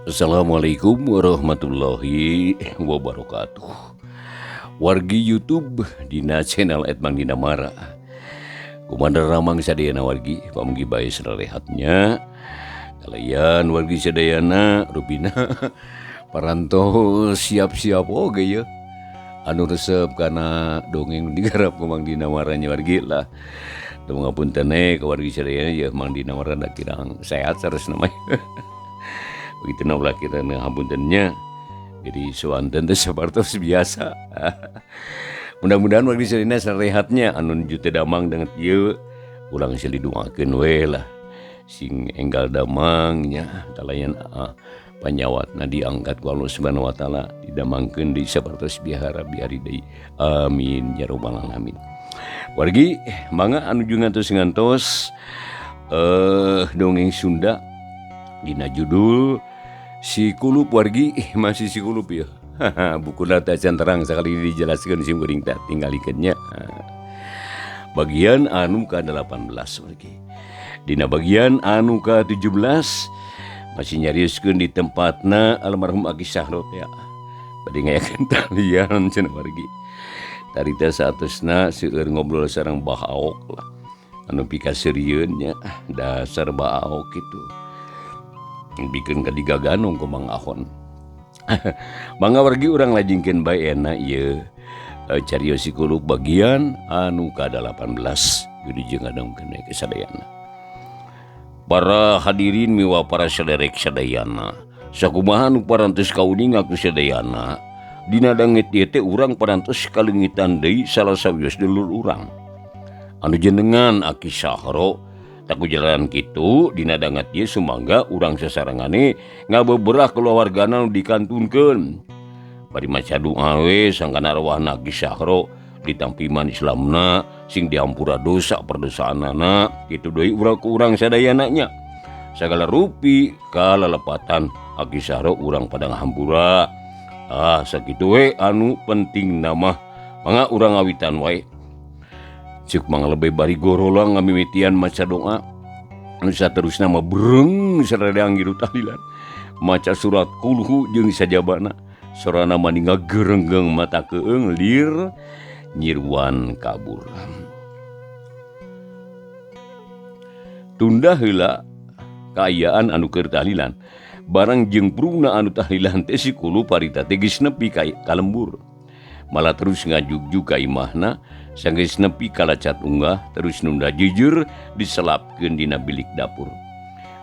Assalamualaikum warahmatullahi wabarakatuh. Wargi YouTube dina channel Mang Dina Mara. Komandan Ramang sadayana wargi pamanggi bae sararehatnya. Kalian wargi sadayana rupina paranto siap-siap oge ya. Anu resep kana dongeng digarap ku Mang Dina Maranya wargi lah. Teu ngapunten ka wargi sadayana ya Mang Dina Mara da kirang sehat sares namanya. Begitu naulah kita ngapuntennya. Jadi suanten teh sapartos biasa. Mudah-mudahan wargi sadayana sarehatnya anu nuju teu damang dengan ieu ulang sili doakeun we lah. Sing enggal damangnya talayan panyawatna diangkat ku Allah Subhanahu wa taala didamangkeun deui sapartos biara biari deui. Amin ya rabbal alamin. Wargi mangga anu ngantos dongeng Sunda dina judul Si Kulup wargi masih si kulup ya. Buku data can terang sekali dijelaskan sim geuring teh tinggalikeunnya. Bagian anu ke-18 wargi. Dina bagian anu ke-17 masih nyariuskeun di tempatna almarhum Aki Sahro teh. Bade ngayakeun talian cenah wargi. Tarita saatosna seueur ngobrol sareng Bah Aok lah. Anu pikasirieun nya dasar Bah Aok kitu. Bikin kadigaganung ku Mang Ahon. Mangga wargi urang lajengkeun bae enak ieu cariyos si kulup bagian anu ka-18 geuning jeung ngadongkeun ke sadayana. Para hadirin miwa para saderek sadayana, sakumaha nu parantos kauninga ku sadayana, dina dangit ieu teh urang parantos kalengitan deui salah sawios dulur urang. Anu jenengan Aki Sahro taku jalan kitu dina dangat ieu sumangga urang sasarangane ngabeberah keluargana nu dikantunkeun. Bari maca doa we sangkan arwahna Aki Sahro ditampiman Islamna sing diampura dosa perdosaanana kitu deui urang ku urang sadayana nya. Sagala rupi kalalepatan Aki Sahro urang pada ngahampura. Sakitu we anu penting nama mangga urang ngawitan wae. Cuk mangga lebih bari gorolang ngamimitian maca doa. Anu saterusna mah breng sarada anggiru tahlilan. Maca surat kulhu jeung sajabana. Sorana mani ngagerenggeng mata keung lir nyirwan kabur. Tunda heula kaayaan anu keur tahlilan. Barang jeung pruna anu tahlilan teh si kulup parita teh geus nepi ka lembur. Malah terus ngajugjug ka imahna sanggeus nepi ka lacat unggah terus nunda jujur diselapkeun dina bilik dapur.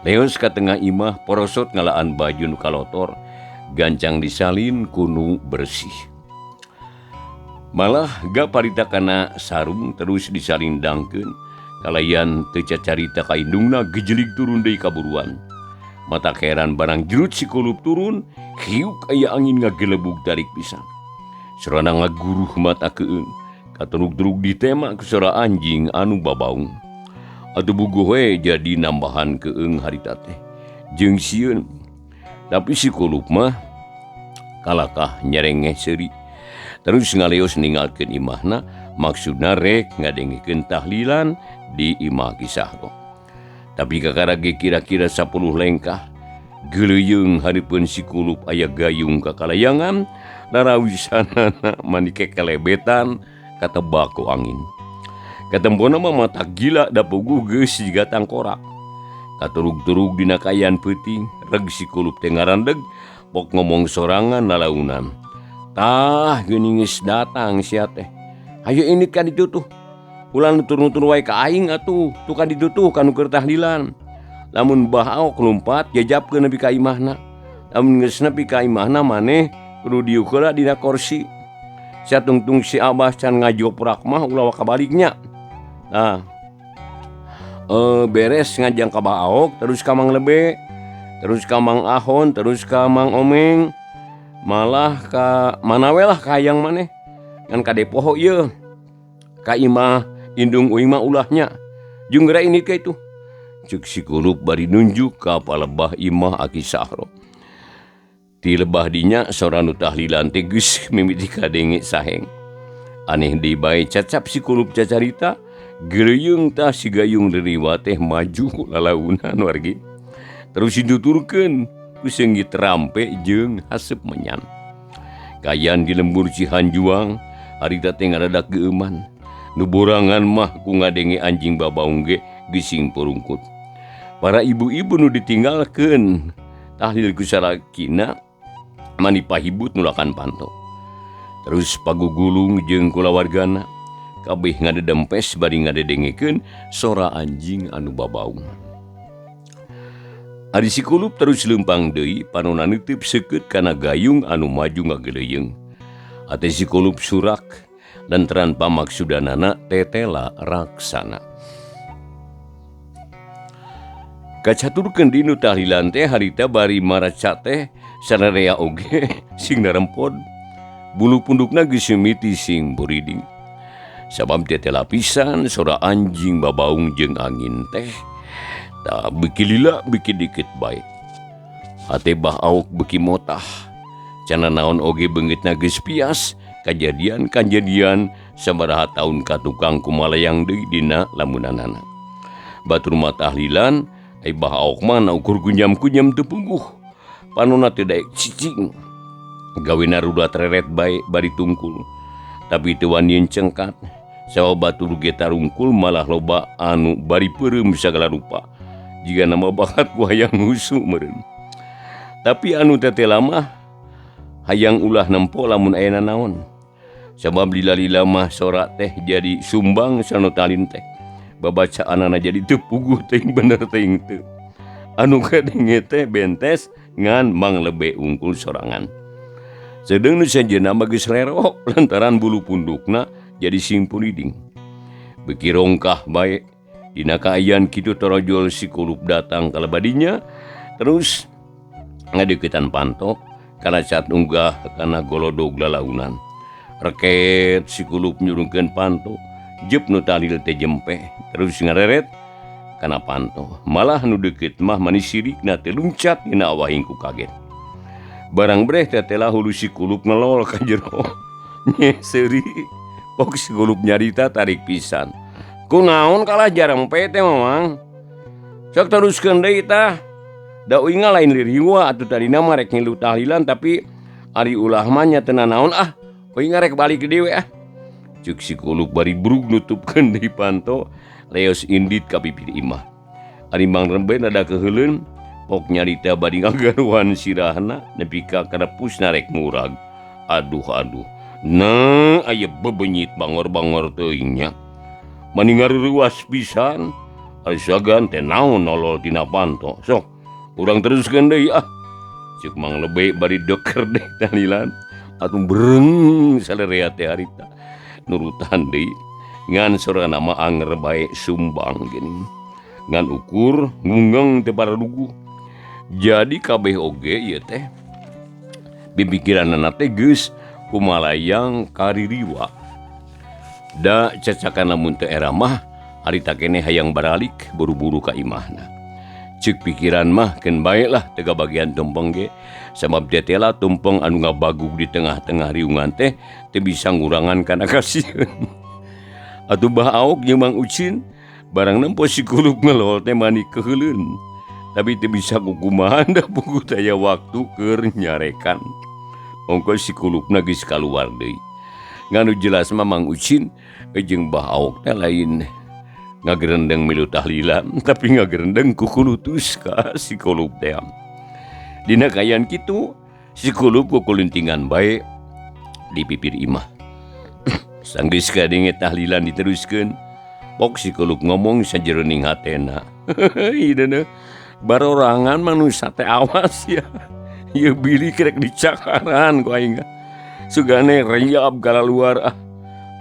Leos ka tengah imah porosot ngalaan baju nu kalotor gancang disalin kunu bersih. Malah ga parita kana sarung terus disalindangkeun kalayan teu cacarita ka indungna gejelig turun deui kaburuan. Mata keheran barang jerut si kulup turun hiuk aya angin ngagelebug tarik pisan. Serana ngaguruh mata keung katurug-turug ditema ku suara anjing anu babaung. Atuh buguh we jadi nambahan keung harita teh jeung sieun. Tapi si kulup mah kalakah nyerengeh seuri. Terus ngaleos ninggalkeun imahna maksudna rek ngadengikeun tahlilan di imah Ki Sahro. Tapi kakarage kira-kira 10 lengkah geuleyeung hareupeun si kulup aya gayung kakalayangan larawisanana manike kelebetan katebak ku angin. Katempona mah mata gila da puguh geus jiga tangkorak. Katurug-turug dina kayan peuting reg si kulup teh ngarandeg pok ngomong sorangan lalaunan. Tah geuning geus datang sia teh. Hayu ini kan ditu tuh. Ulah nutur-nutur wae ka aing atuh, tu kan ditu tuh kanu keur tahlilan. Lamun Bah Aok lompat jajabkeun nepi ka imahna. Lamun geus nepi ka imahna maneh kudu diuk heula dina kursi. Sia tungtung si Abah can ngajoprak mah ulah kabaliknya. Nah, beres ngajang ka Bah Aok terus ka Mang Lebe, terus ka Mang Ahon, terus ka Mang Omeng, malah ka mana we lah ka hayang maneh. Ngan ka depoho ieu. Ka imah indung uing mah ulahnya. Jeung geura ini ka itu. Cuk si kulup bari nunjuk ka palebah imah Aki Sahro. Di lebah dinya sora nu tahlilan teh geus mimiti kadenge saheng. Aneh deui bae cacap si kulup cacarita geuleyeung tah si gayung liriwa teh maju lalaunan wargi. Terus dituturkeun ku seunggit rampe jeung haseup menyan. Kayan di lembur Cihanjuang harita teh ngadadak geuman. Nu borangan mah ku ngadenge anjing babaung ge gising purungkut. Para ibu-ibu nu ditinggalkeun tahlil ku salakina mani pahibut nulakan panto. Terus pagugulung jeung kulawargana kabeh ngadedempes bari ngadedengekeun sora anjing anu babaung. Ari si Kulup terus leumpang deui panonna neuteub seukeut kana gayung anu maju ngageleyeung. Ate si Kulup surak lantaran pamaksudanana tetela raksana. Kacaturkeun dinu tahlilan teh harita bari maraca teh sararea oge sing narempod bulu pundukna geus mimiti sing buriding. Sabab tetela pisan sora anjing babaung jeung angin teh da beuki lila beuki dikit bae. Hate bah auk beuki motah. Cana naon oge beungeutna geus pias kajadian sabaraha taun ka tukang kumalayang deui dina lamunanana. Batur mah tahlilan ai bah auk mah ukur kunyam-kunyam teu pungguh. Panonna teu daek cicing. Gawena rudat reret bae bari tungkul. Tapi teu wani cengkat. Sawa batur ge tarungkul malah loba anu bari peureum sagala rupa. Jika nama bakat ku hayang husu meureun. Tapi anu tetela mah hayang ulah nempo lamun aya naon. Sabab lila-lila mah sora teh jadi sumbang sanu talin teh. Babacaanana jadi teu puguh teuing bener teuing teu. Anu kadenge teh bentes ngan manglebe ungkul sorangan. Sedeng nu sanjeunna mah geus lerok lantaran bulu pundukna jadi sing puriding. Beuki rongkah bae dina kaayaan kitu torojol si Kulup datang ka labadinya terus ngadeuketan panto kana cat unggah kana golodog lalaunan. Reket si Kulup nyurungkeun panto jep nu talil teh jempe terus ngareret kana panto. Malah nu deukeut mah manis sirikna teh luncat dina awahing ku kaget. Barang breh teh telah hulu si Kulup ngelol ka jero. Nye seuri pok si Kulup nyarita tarik pisan. Kunaon kalah jarempe teh mamang. Sok teruskeun deui tah. Da uing lain liriwa atuh tadina mah rek ngilu tahlilan tapi ari ulah mah nya teu nanaon ah. Uing rek balik ke dewe ah. Ceuk si Kulup bari brug nutupkeun deui panto leos indit ka bibir imah. Ari Mang Rembe nada keheuleun pok nyarita bari ngagaruan sirahna nepi ka karepusna rek murag. Aduh. Nah aya bebenyit bangor-bangor teuing nya. Mani ngaruruas pisan. Ari sagan teh naon nolol tina panto. Sok urang teruskeun deui ah. Ceuk Mang Lebe bari doker deh tahlilan. Atuh bereng salerea teh harita. Nurutan deui ngan sorana mah anger bae sumbang geuning. Ngan ukur ngunggeng teu paradugu. Jadi kabeh oge ieu teh pipikiranna teh geus kumalayang kaririwa. Da cacakan lamun teu era mah harita keneh hayang baralik buru-buru ka imahna. Ceuk pikiran mah keun bae lah teu bagian tumpeng ge sabab tetela tumpeng anu ngabagug di tengah-tengah riungan teh teu bisa ngurangan kana kasieun. Atuh bah aok jeung Mang Ucin barang nempo si Kulup ngelol teh mani keheuleun. Tapi teu bisa kukumaha da puguh aya waktu keur nyarekan. Ongko si Kulupna geus kaluar deui. Nganu jelas mah Mang Ucin jeung bah aok teh lain ngagerendeng milu tahlilan tapi ngagerendeng ku kulutus ka si Kulup teh. Dina kaayaan kitu si Kulup kukulintingan bae di pipir imah. Sanggeus kadenge tahlilan diteruskeun pok si Kulup ngomong sajeroning hatena. Ideuna barorangan manusia teh awas ya. Ieu bili krek dicakaran ku aing. Sugane reyab kala luar ah.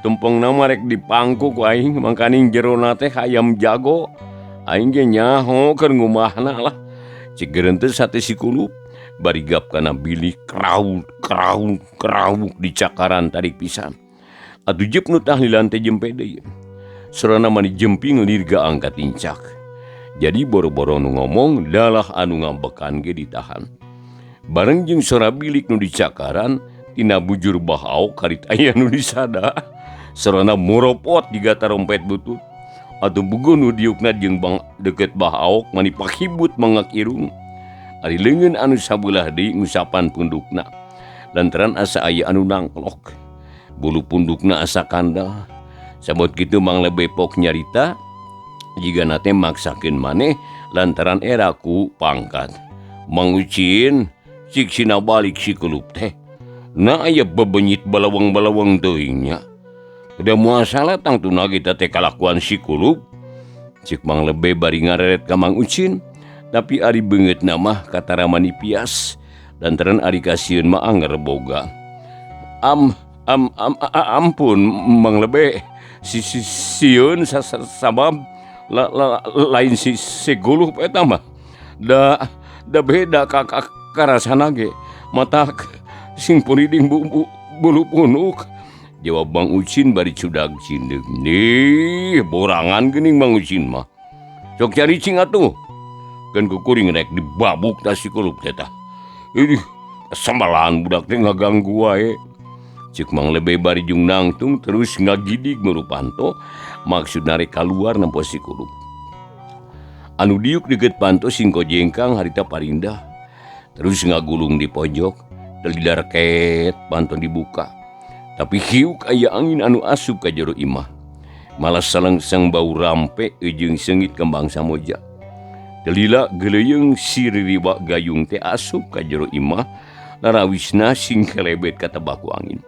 Tumpeng nama rek dipangku ku aing mangkaning jerona teh hayam jago. Aing ge nyaho keur ngumahna lah. Cigeureun teh sate si Kulup barigap kana bili krauk dicakaran tarik pisan. Atuh jeep nu tahlilan teh jempe deui. Sorana mani jemping lirga angkat incak. Jadi boro-boro nu ngomong dalah anu ngambekan ge ditahan. Bareng jeung sora bilik nu dicakaran tina bujur bah aok harit aya nu disada. Sorana moropot diga tarompet butut. Atuh bugo nu diukna jeung bang deket bah aok mani pakibut mangak irung. Ari leungeun anu sabelah deui ngusapan pundukna. Lantaran asa aya anu nangklok. Bulu pundukna asa kandal. Sabot kitu Mang Lebe pok nyarita jiga nate maksakeun maneh lantaran eraku pangkat. Mang Ucin cik sina balik si kulup teh. Na aya bebenyit balawang-balawang teuing nya. Udah muasalah tang tuna kita teh kalakuan si kulup. Cik Mang Lebe bari ngareret ka Mang Ucin. Tapi ari beungeutna mah katara manipias lantaran ari kasieun mah anger boga. Ampun Mang Lebe. Sieun sabab lain si gulup eta mah. Da beda karasana ge. Matak sing puriding bulu punuk. Jawab Mang Ucin bari cudag cindeug. Nih borangan geuning Mang Ucin mah. Sok cari cing atuh. Kan kukuring rek dibabuk nasi kulup teh. Ini sambalan budak teh ngaganggu wae. Cik Mang Lebe bari jung nangtung terus ngagidig merupanto maksudna rek kaluar nempo si kulup. Anu diuk deket panto singko jengkang harita parindah. Terus ngagulung di pojok, telidar ket panto dibuka. Tapi hiuk aya angin anu asup ka jero imah. Malah salengseng bau rampe jeung seungit kembang samoja. Delila geleyeung si Ririwa Gayung teh asup ka jero imah larawisna sing kelebet ka tebaku angin.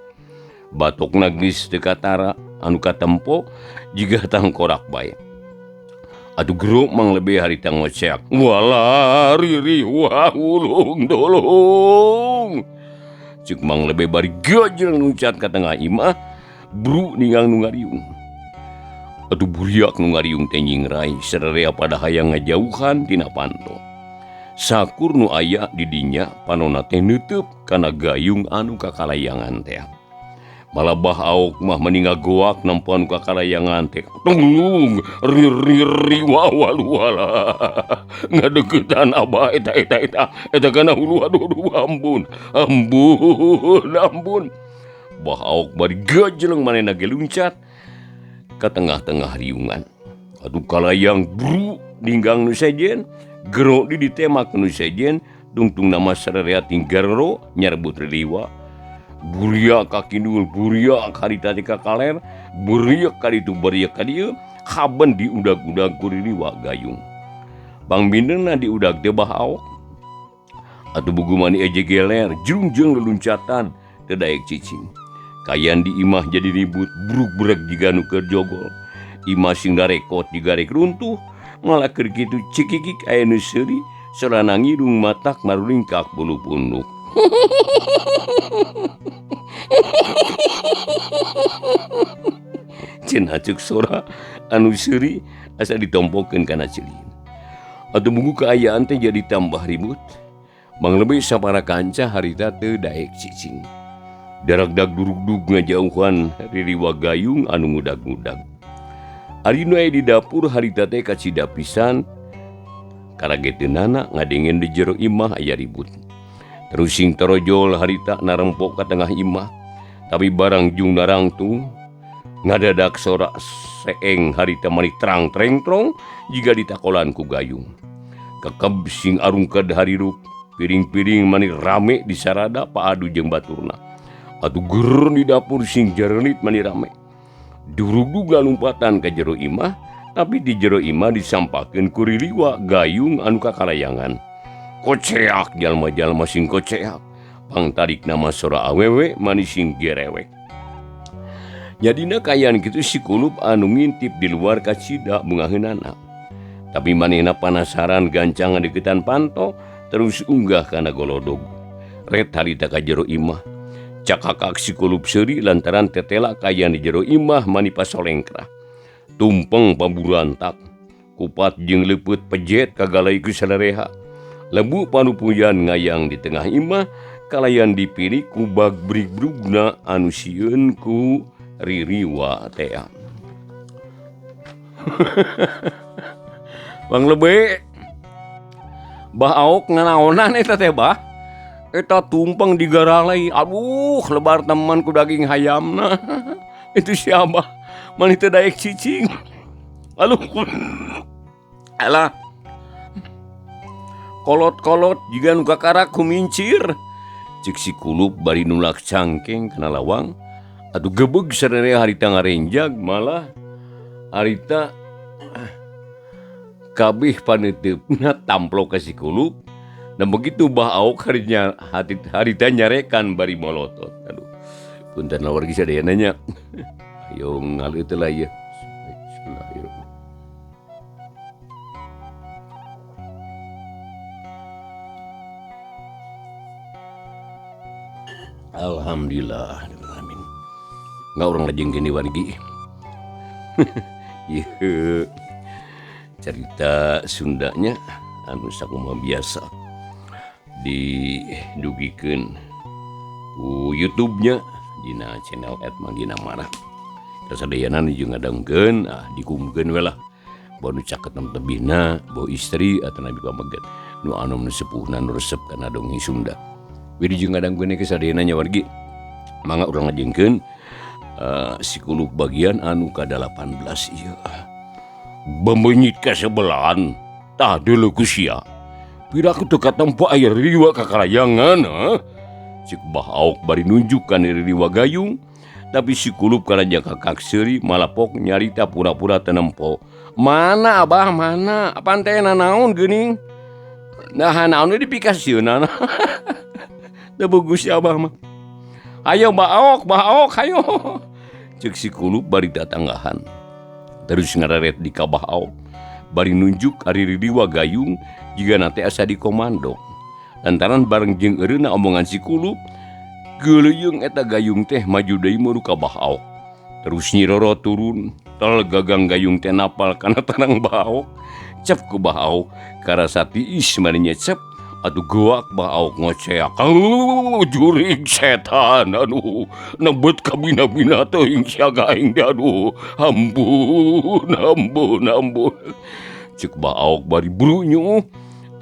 Batokna geus teu katara anu katempo jiga tangkorak bae. Atuh gero Mang Lebe harita ngoceak, "Walah Ririwa ulung dolong." Cik Mang Lebe bari gajeng nuncat ka tengah imah, bru ningang nu ngariung. Atuh buriak nu ngariung teh nyingrai sararea pada hayang ngajauhan tina panto. Sakur nu aya di dinya panonna teh neuteub kana gayung anu kakalayangan teh. Malah bah aok mah mending ngagoak nampu anu kakalayangan teh. Tunggung riri wawaluala. Ngadeukeutan abah eta kana hulu aduh ampun. Bah aok bari gajeleng manehna ge luncat ka tengah-tengah riungan. Atuh kalayang bru ninggang nu sejen, gero di ditemak nu sejen, tungtung nama sararea tinggaro nyarebut Ririwa. Buriak kaki dul, buriak harita tika kaler, buriak kali itu buriak ka dieu, haben diudag-udag ku Ririwa Gayung. Bang bindeuna diudag teh bah aok. Atuh bugu mani eje geler, jungjung leluncatan teu daek cicing. Kayan di imah jadi ribut, brug-breg jiga nu keur jogol. Imah sing darekot digarek runtuh, malah keur kitu cikikik aya nu seuri, sorana ngirung matak marulingkak bulu punduk. Cenah ceuk sora anu seuri asa ditompokeun kana ceulin. Atuh bugu kaayaan teh jadi tambah ribut. Mang Lebe sapara kanca harita teu daek cicing. Daragdag durug-dug ngajauhan Ririwa Gayung anu ngudag-ngudag. Ari nu aya di dapur harita teh kacida pisan karageteunana ngadengen di jero imah aya ribut. Terus sing torojol harita narempok ka tengah imah. Tapi barang jung narangtung ngadadak sora seeng harita mani trang-treng-trong jiga ditakolan ku Gayung. Kekeb sing arungked harirup, piring-piring mani rame di sarada paadu jeung baturna. Atuh ger di dapur sing jareunit mani rame. Durug-dug lalumpatan ka jero imah, tapi di jero imah disampakeun ku Ririwa Gayung anu kakalayangan. Koceak jalma-jalma sing koceak. Pangtarik nama sora awewe mani sing gerewek. Jadina kayaan kitu si kulup anu ngintip di luar kacida bungaheunana. Tapi manehna panasaran gancang ngadeukeutan panto terus unggah kana golodog. Ret harita ka jero imah. Cakakak si kulup seuri lantaran tetela kayaan di jero imah mani pasolengkrah. Tumpeng paburantak. Kupat jeung leupeut pejet kagalai ku sadareha. Lembu panupuyan ngayang di tengah imah kalayan dipilih ku bag-brigbrugna anu sieun ku Ririwa teh. Bang Lebe, bah aok nganaonan eta teh bah. Eta tumpeng digaralai, aduh lebar teman ku daging hayamna. Itu siapa? Man itu daek cicing. Aduh, alah. kolot-kolot juga nu kakara kumincir. Cek si kulup bari nulak cangkeng kana lawang. Atuh gebeg sadaya harita ngarenjag malah harita kabeh paneuteupeuna tamplok ka si kulup. Dan begitu bah aok harita nyarekan bari molotot. Aduh, punten wargi sadaya nanya. Ayo ngalu teh lah ya. Bismillahirrahmanirrahim. Alhamdulillah. Amin. Nggak orang lajeng gini wargi. Iya. Cerita Sundanya anu sakumaha biasa didugikeun ku YouTube-nya dina channel @manggina marah. Kasadayana jeung ngadengkeun dikumkeun we lah. Bau nu caket nam tebihna, bau istri atawa nabi pamaget nu anom nu sepuhna nu resep kana dongeng Sunda. We jeung ngadengkeun kasadayana nya wargi. Mangga urang ngajengkeun si kulup bagian anu ka-18 ieu. Bambenyit ka sebelan tah deuleu ku sia. Piraku teu katempo aya riwa kakarayangan. Cik bah aok bari nunjukkan riwa gayung. Tapi si kulup karaja kakak seuri malapok nyarita pura-pura tenempo. Mana abah mana? Apaan teh nanaon geuning? Nah naon dipikasieunana. Da bagus ya abah mah. Ayo bah aok hayo. Cek si kulup bari datanggahan. Terus ngararet di kabah aok. Bari nunjuk ari riwa gayung jika nanti asa di komando. Lantaran bareng jeung eureuna omongan si kulup, geuleung eta gayung teh maju deui meureun ka bah aok. Terus Nyi Roro turun, tol gagang gayung teh napal kana tanang bah aok. Cep ku bah aok, karasa tiis mani nyecep, atuh goak bah aok ngoceak. Jurig setan, aduh, nebet ka bina-bina teuing siaga aing aduh. Ampun. Cek bah aok bari brunyu.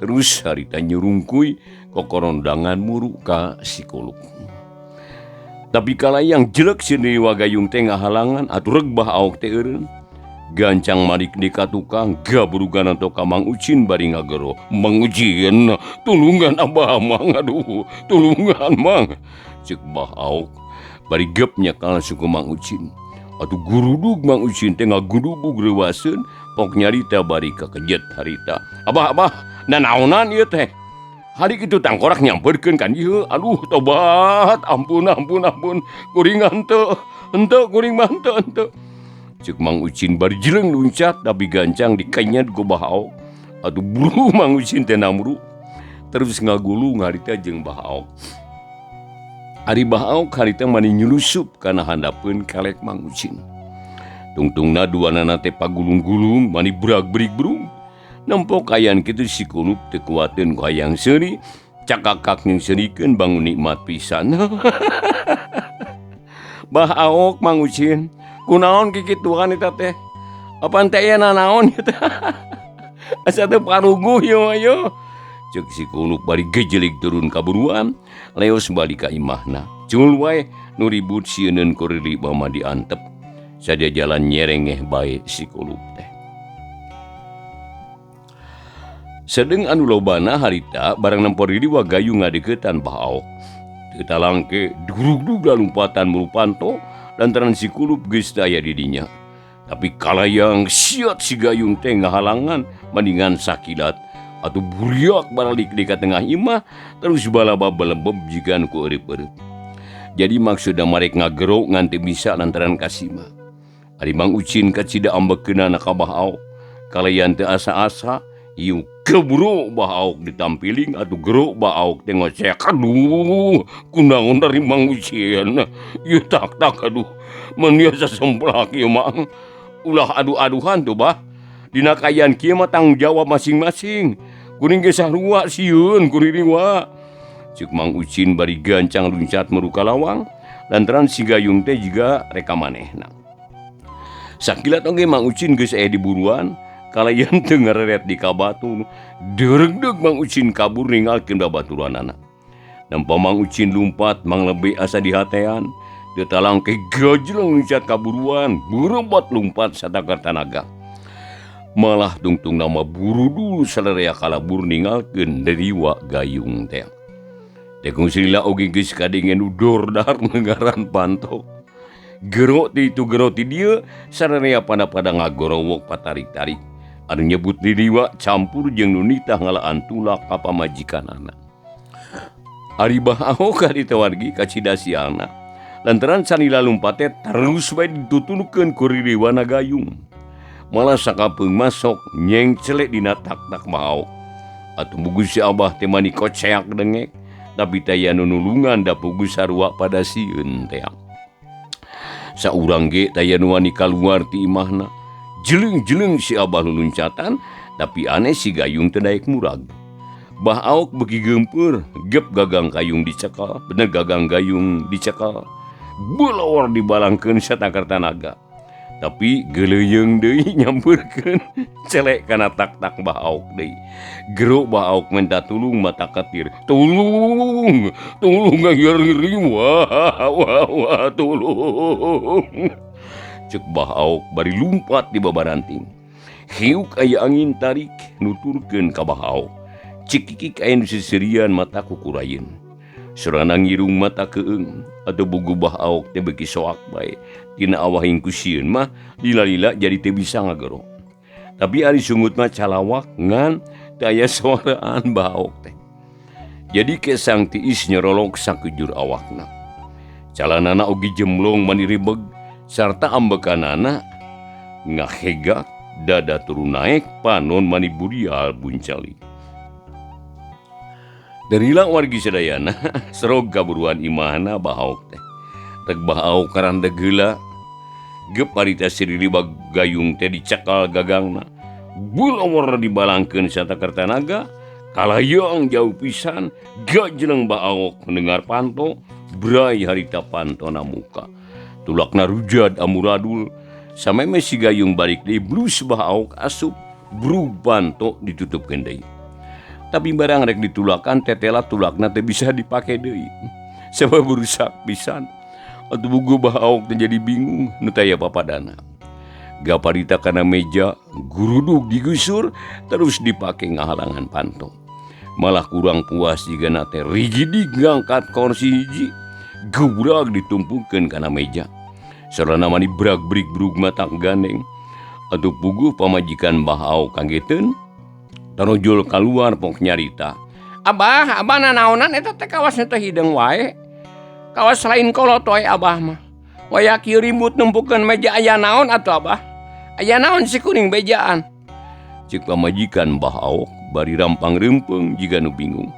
Terus harita nyurungkuy kokorondangan muru ka si kulup. Tapi kala yang jelek si riwa gayung teh ngahalangan atuh reg bah aok teh eureun. Gancang marik di ka tukang gabrugan atau ka Mang Ucin bari ngagero. Mang Ucin, tulungan abah Mang, aduh, tulungan Mang. Cek bah aok bari gep nyakal suku Mang Ucin. Atuh gurudug Mang Ucin teh ngagudubug reuwaseun. Pok nyarita bari kakejet harita. Abah, nanaonan ieu teh? Hari kitu tangkorak nyamperkeun kan ieu. Aduh, tobat. Ampun. Kuring henteu kuring mah henteu. Cek Mang Ucin bari jeleng luncat tapi gancang dikanyat ku bah aok. Atuh buru Mang Ucin teh namru. Terus ngagulung harita jeung bah aok. Ari bah aok harita mani nyulusup kana handapeun kalek Mang Ucin. Tungtungna duanana teh pagulung-gulung mani berak-berik burung. Nempok kayan kitu si kulup teu kuateun ku hayang seuri. Cakakak ning seurikeun bangun nikmat pisan. Bah aok Mang Ucin, kunaon kikituan eta teh? Apaan teh aya nanaon eta? Asa teu paruguh ayo. Cek si kulup bari gejelik turun ka buruan, leos balik ka imahna. Cul wae nu ribut sieuneun ku Riri mah diantep. Sadia jalan nyerengeh bae si kulup teh. Sedeng anu lobana harita barang nempor riwa gayung ngadeuketan bah aok. Teu talangke durug-durug lalumpatan murupanto lantaran si kulup geus aya di dinya. Tapi kalayang siat si gayung teh ngahalangan mendingan sakilat atuh buriak baralik di ka tengah imah terus balaba belembeb jigan ku eureup-eureup. Jadi maksudna marek ngagero ngan teu bisa lantaran kasima. Ari Mang Ucin kacida ambekeunana ka bah aok. Kalayan teu asa-asa, ieu keburu bah aok ditampiling atuh gero bah aok teh ngocek. Aduh, kunaon dari Mang Ucin? Ieu tak aduh. Mun ieu sasemplak ieu Mang. Ulah adu-aduhan tuh bah. Dina kayan kieu mah tanggung jawab masing-masing. Kuring ge sarua sieun ku Ririwa. Cek Mang Ucin bari gancang luncat meruka lawang lantaran si gayung teh jiga reka manehna. Sakilat oge Mang Ucin geus aya di buruan, kalayan teu ngareret di ka batu. Deureg-deug Mang Ucin kabur ninggalkeun babaturanana. Nampa Mang Ucin lumpat manglebe asa dihatean, teu talangke gajleng luncat ka buruan, burebat lumpat satakar tanaga. Malah tungtung nama buru dulu salarea kalabur ninggalkeun deriwa gayung teh. Tekung silila oge geus kadengen udor dahar nengaran panto. Gero ti itu gero ti dieu sararea pada ngagorowok patarik-tarik. Anu nyebut deriwa campur jeung nunitah ngalaan tulak ka pamajikanana. Ari Bahaok harita wargi ka cidasialna. Lantaran sanila lumpate terus bae ditutunukeun ku ririwana gayung. Malah sakapeung masok nyeng celek dina tak-tak Bahaok. Atuh bugus si Abah teh mani koceak dengek, tapi taya nunulungan da pugus sarua pada sieun teh. Saurang ge taya nu wani kaluar ti imahna. Jeleng-jeleng si Abah luluncatan, tapi aneh si gayung teh daek murag. Bahaok beki geumpeur, gep gagang gayung dicekal, bener gagang gayung dicekal. Belawar dibalangkeun satakar tanaga. Tapi geleuyeng deui nyampeurkeun celek kana tak-tak Bahaok deui. Gero Bahaok minta tulung mata katir. Tulung ngageri wah tulung. Cek Bahaok bari lumpat di babaranting. Hiuk aya angin tarik nuturkeun ka Bahaok. Cikikik aya nu sisirian mata kukurayeun. Sorana ngirung mata keung atau bugu Bahaok teh beki soak bae. Tina awahing kusieun mah lila-lila jadi teu bisa ngagero. Tapi ari sungut mah calawak ngan teu aya suaraan Bahaok teh. Jadi kesang tiis nyorolong sakujur awakna. Calanana ogi jemlong mani ribeg sarta ambekanana ngahegak dada turun naek panon mani burial buncali. Darila wargi sadayana serog kaburuan imahna Bahaok teh. Rek Bahaok karanda geula gep harita siririba gayung teh dicekal gagangna. Bulawar dibalangkeun satakar tanaga kalayang jauh pisan gajeleng Bahaok mendengar panto brai harita pantona muka. Tulakna rujad amuradul sameme si gayung balik deui blus Bahaok asup brug panto ditutupkeun deui. Tapi barang rek ditulakan tetela tulakna teh bisa dipake deui. Sabab rusak pisan. Atuh bugu Bahaok teh jadi bingung nu taya papadana. Gaparita kana meja guruduk digusur terus dipake ngahalangan panto. Malah kurang puas jigana teh rigidi ngangkat kursi hiji gebrag ditumpukeun kana meja. Sarana mani brag-brig brug mata gandeng. Atuh puguh pamajikan Bahaok kageteun tarojul kaluar pok nyarita. Abah nanaonan eta teh kawas teh hideung wae. Kawas lain kolot wae Abah mah. Waya kieu ribut numpukeun meja aya naon atuh Abah? Aya naon si kuning bejaan? Cik pamajikan Bahaok bari rampang rempeng jiga nu bingung.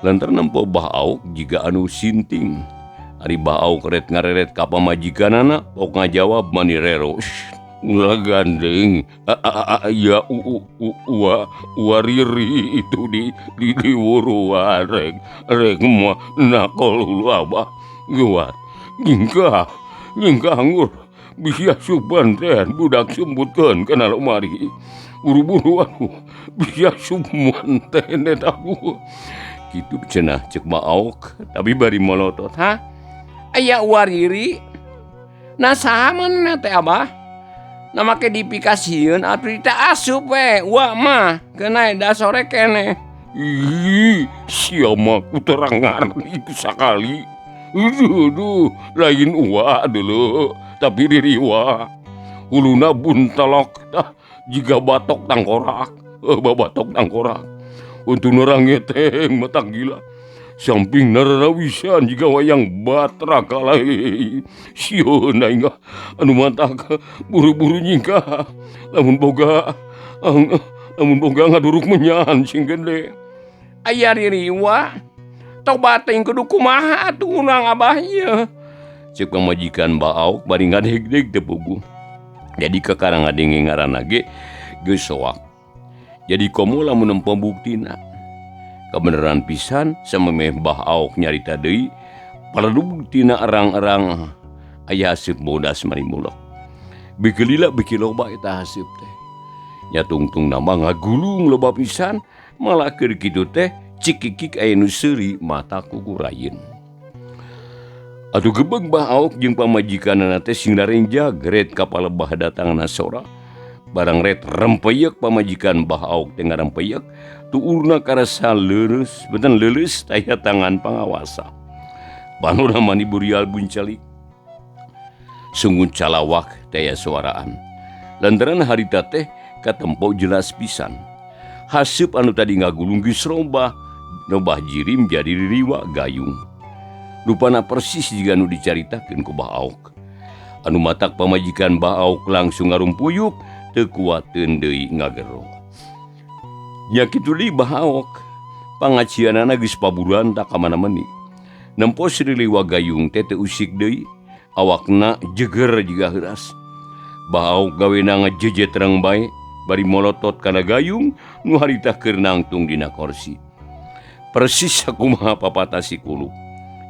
Lantaran nempo Bahaok jiga anu sinting. Ari Bahaok ret ngareret ka pamajikanana pok ngajawab mani rero. Ulah gandeng, ya wariri itu di wuruan rek mah nakol ulu Abah guat nyingkah anggur bisa subanten budak sembutkeun kana lemari buru-buru bisa subanten eta kitu cenah cek Bahaok tapi bari molotot ha aya wariri nah saha manehna teh Abah nama ke dipikasieun atuh dita asup we wa mah keuna da sore keneh. Ih sia mah kuterangan itu sakali. Duh lain uwa deuleu tapi ririwa. Uluna buntalok tah jiga batok tangkorak. Babatok tangkorak. Untuk orang ngeteng mata gila. Samping narawisan jika wayang batra kalai sieun aing anu mantag buru-buru nyingkah lamun boga ngaduruk menyan sing gede aya ririwa tobat teh kudu kumaha atuh urang Abah ieu ceuk pamajikan Bahaok bari ngadeg-deg teh puguh jadi kekarang ngadenge ngaranna ge geus soak jadi komo lamun nempo buktina kebenaran pisan samemeh Bahaok nyarita deui paledug tina arang-arang aya haseup bodas mari mulak beki lila beki loba eta haseup teh nya tungtung nama ngagulung loba pisan malah keur kitu teh cikikik aya nu seuri mata kukurayeun atuh gebeg Bahaok jeung pamajikanana teh sing darenjag ret ka palebah datangna sora barang ret rempeyek pamajikan Bahaok tengah rempeyek tuurna karasa leres beten leuleus taya tangan pangawasa panona mani burial buncalik sungguh calawak daya suaraan lantaran harita teh katempo jelas pisan haseup anu tadi ngagulung geus robah jirim jadi ririwa gayung rupana persis jiga anu dicaritakeun ku Bahaok anu matak pamajikan Bahaok langsung ngarumpuyuk teu kuateun deui ngagero nya kitu deui Bahaok pangacianana geus paburuan tak kamana meuni nempo ririwa gayung teh teu usik deui awakna jeger jiga heuras Bahaok gawena ngajejet terang bae bari molotot kana gayung nu harita keur nangtung dina kursi persis sakumaha papatah si Kulup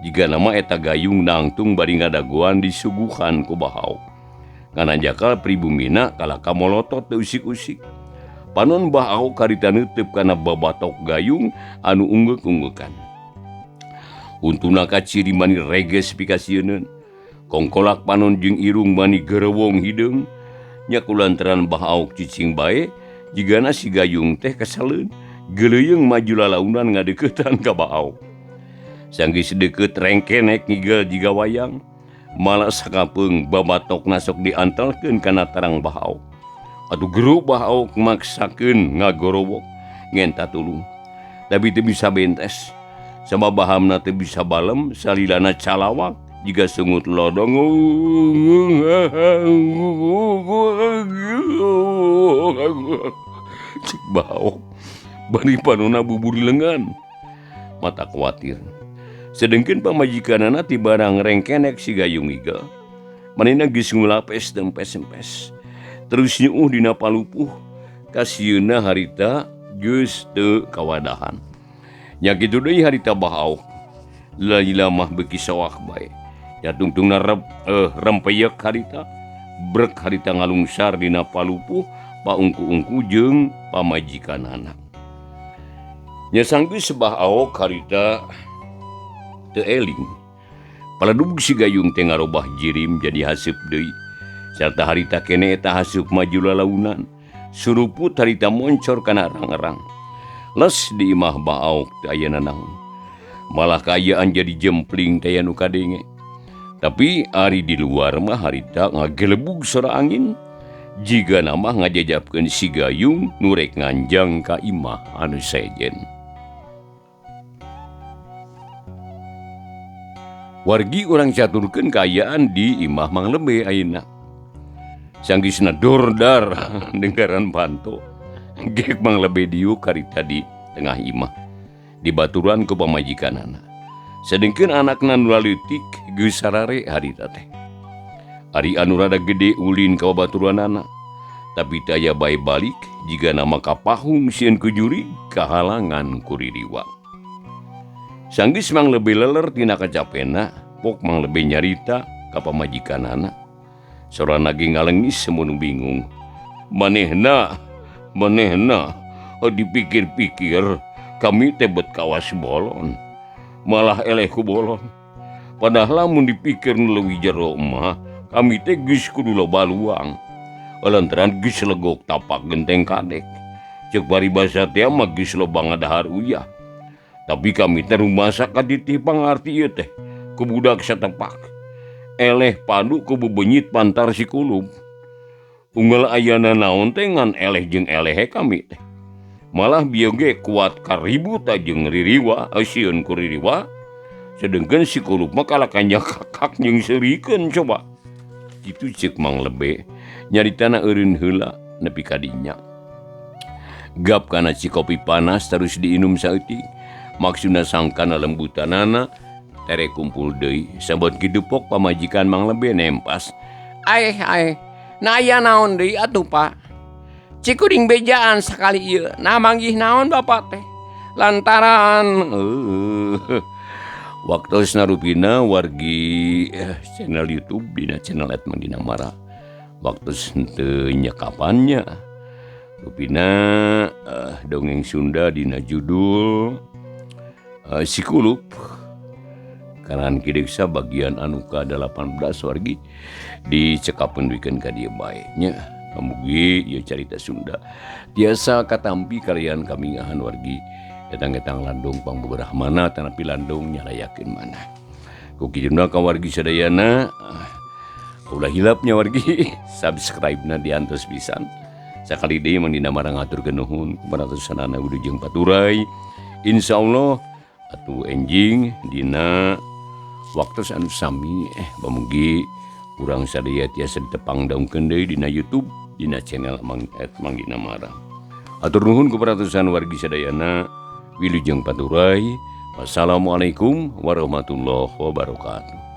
jiga nama eta gayung nangtung bari ngadagoan disuguhan ku Bahaok ngana jakal pribumina kalaka molotot teu usik-usik panon Bahaok harita neuteup kana babatok gayung anu unggek-unggekan untuna kaciri mani reges pikasieun kongkolak panon jeung irung mani gerewong hideung nya kulantaran Bahaok cicing bae jigana si gayung teh kasaleun geuleuyeng maju lalaunan ngadeuketan ka Bahaok sanggis deukeut rengkenek ngigel jiga wayang malah sakapeung babatokna sok diantelkeun kana tarang Bahaok atuh geru Bahaok maksakeun ngagorowok ngenta tulung tapi teu bisa bentes sama bahamna teu bisa balem salilana calawak jika sungut lodong cik Bahaok bari panona buburi lengan mata kuatir sedengkeun pamajikanana ti barang rengkenek si gayung iga manehna geus ngulapes dempes-empes terus nyeuh dina palupuh kasieunna harita geus teu kawadahan nya kitu deui harita Bahaok lalila mah beuki sawah bae ya tungtungna rempeyek harita brek harita ngalungsar dina palupuh paungku-ungku jeung pamajikanana nya sanggeus Bahaok harita teu eling paladug si gayung teh ngarobah jirim jadi haseup deui sarta harita keneh eta haseup maju lalaunan suruput harita moncor kana rang-rang les di imah Bahaok teu aya nanaon malah kaayaan jadi jempling teh anu kadenge tapi ari di luar mah harita ngagelebug sora angin jiga nama ngajajabkeun si gayung nu rek nganjang ka imah anu sejen wargi urang caturkeun kaayaan di imah Mang Lebe ayeuna sanggeusna dordar dengaran panto gek Mang Lebe diuk harita di tengah imah dibaturan ku pamajikanana sedengkeun anakna nu leutik geus sarare harita teh ari anu rada gede ulin ka babaturanana tapi teu aya bae balik jiga nama kapahung sieun ku juri kahalangan ku ririwa sanggeus Mang Lebe leler tina kacapena pok Mang Lebe nyarita ka pamajikanana sorana ge ngalengis semun bingung manehna dipikir-pikir kami teh bet kawas bolon malah eleh ku bolon padahal lamun dipikir nu leuwih jero mah kami teh geus kudu loba luang lantaran geus legok tapak genteng kadek ceuk paribasa teh mah geus loba ngadahar uyah tapi kami teh rumasa ka ditih pangarti ieu teh ku budak satepak eleh padu ku bebenyit pantar si Kulup unggal ayana naon teh ngan eleh jeung elehe kami teh malah bieu ge kuat karibut jeung ririwa sieun ku ririwa sedengkeun si Kulup mah kalakan kakak jeung seurikeun coba kitu ceuk Mang Lebe nyaritana eureun heula nepi ka dinya gap kana si kopi panas terus diinum saeutik maksudna sangkana lembutanana tere kumpul deui sabot kidupok pamajikan Mang Lebe nempas aeh na aya naon deui atuh Pak cikuring bejaan sakali ieu nah manggih naon Bapak teh lantaran waktosna rupina wargi channel YouTube dina channel Edmang Dina Mara waktos henteu nyekapannya rupina dongeng Sunda dina judul si Kulup kanan kideksa bagian anu ka 18 wargi dicekapeun duikeun ka dieu bae nya Mugi ieu carita Sunda tiasa katampi kalian kami ngahan wargi etang-etang landung pangbogerahmana tanapi landung nyalayakeun manah. Kukijuna ka wargi sadayana ulah hilapnya wargi subscribe-na diantos pisan. Sakali deui mang dina marang ngaturkeun nuhun kuparantosanana wilujeng paturai. Insyaallah atuh enjing dina waktu anu sami pamugi urang sadaya tiasa ditepang daungkeun deui dina YouTube dina channel Manggina Marang. Atur nuhun kuparantosan wargi sadayana wilujeng paturai. Wassalamualaikum warahmatullahi wabarakatuh.